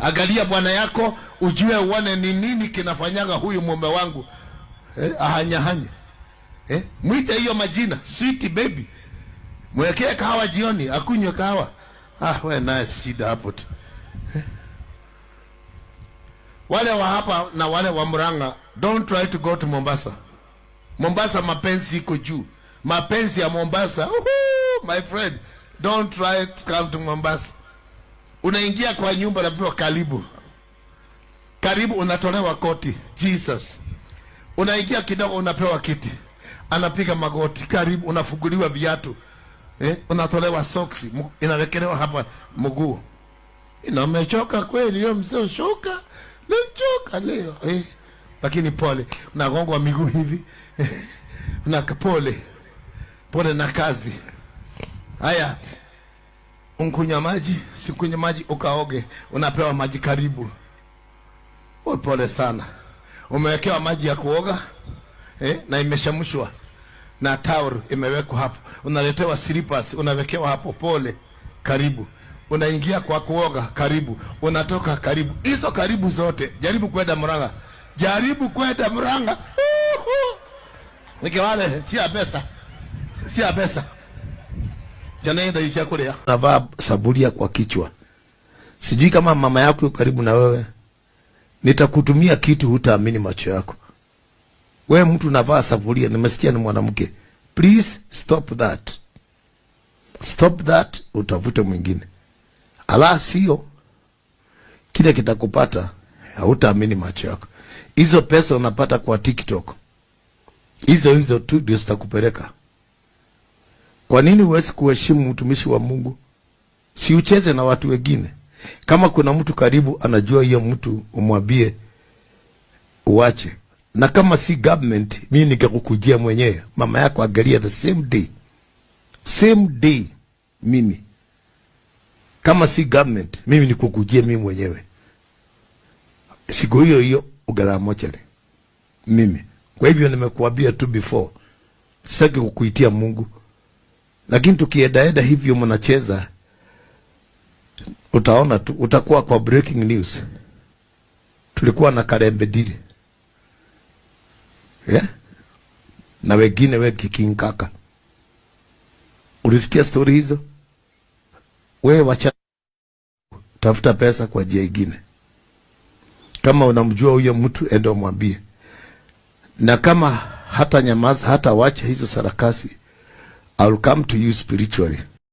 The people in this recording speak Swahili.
Angalia bwana yako, ujue uone ni nini kinafanyaga huyu mume wangu ahanyahanye. Mwite hiyo majina, sweet baby. Mwekee kahawa jioni, akunywe kahawa. We nice, shida hapo tu. Wale wa hapa na wale wa Murang'a, don't try to go to Mombasa. Mombasa mapenzi iko juu. Mapenzi ya Mombasa, my friend, don't try to come to Mombasa. Unaingia kwa nyumba na biwa karibu. Karibu unatolewa koti, Jesus. Unaingia kidogo unapewa kiti. Anapiga magoti, karibu unafunguliwa viatu. Unatolewa soksi, inawekelewa hapa mguu. Umechoka kweli, hiyo mzee shoka. Nimechoka leo. Lakini pole, unagongwa miguu hivi. Pole. Pole na kazi. Haya. Unkunya maji, sikunya maji ukaoge, unapewa maji karibu. Pole sana. Umewekewa maji ya kuoga, na imeshamushwa na towel imewekwa hapo. Unaletewa slippers, unawekewa hapo, pole, karibu. Unaingia kwa kuoga, karibu. Unatoka, karibu. Hizo karibu zote, jaribu kwenda Murang'a. Jaribu kwenda Murang'a. Nikiwale, siya pesa. Janaenda ichakulea. Navaa thuburia kwa kichwa. Sijui kama mama yako yuko karibu na wewe. Nitakutumia kitu hutaamini macho yako. Wewe mtu unavaa thuburia, nimesikia ni mwanamke. Please stop that. Stop that, utafute mwingine. Ala sio kile kitakupata, hutaamini macho yako. Hizo pesa unapata kwa TikTok. Hizo tu ndio zitakupeleka. Kwa nini huwezi kuheshimu mtumishi wa Mungu? Si ucheze na watu wengine. Kama kuna mtu karibu anajua hiyo mtu, umwambie uache. Na kama si government, mimi nikakukujia mwenyewe. Mama yako angalia the same day. Same day mimi. Kama si government, mimi nikukujia mimi mwenyewe. Siku hiyo ugaramochele. Mimi. Kwa hivyo nimekuambia tu before. Sitaki kukuitia Mungu. Lakini tukienda hivyo mnacheza, utaona tu, utakuwa kwa breaking news. Tulikuwa na Karembe Dili. Na wengine wengi Kinkaka. Ulisikia story hizo? Wewe wacha tafuta pesa kwa njia nyingine. Kama unamjua huyo mtu, enda mwambie. Na kama hata nyamaza, hata wacha hizo sarakasi, I'll come to you spiritually.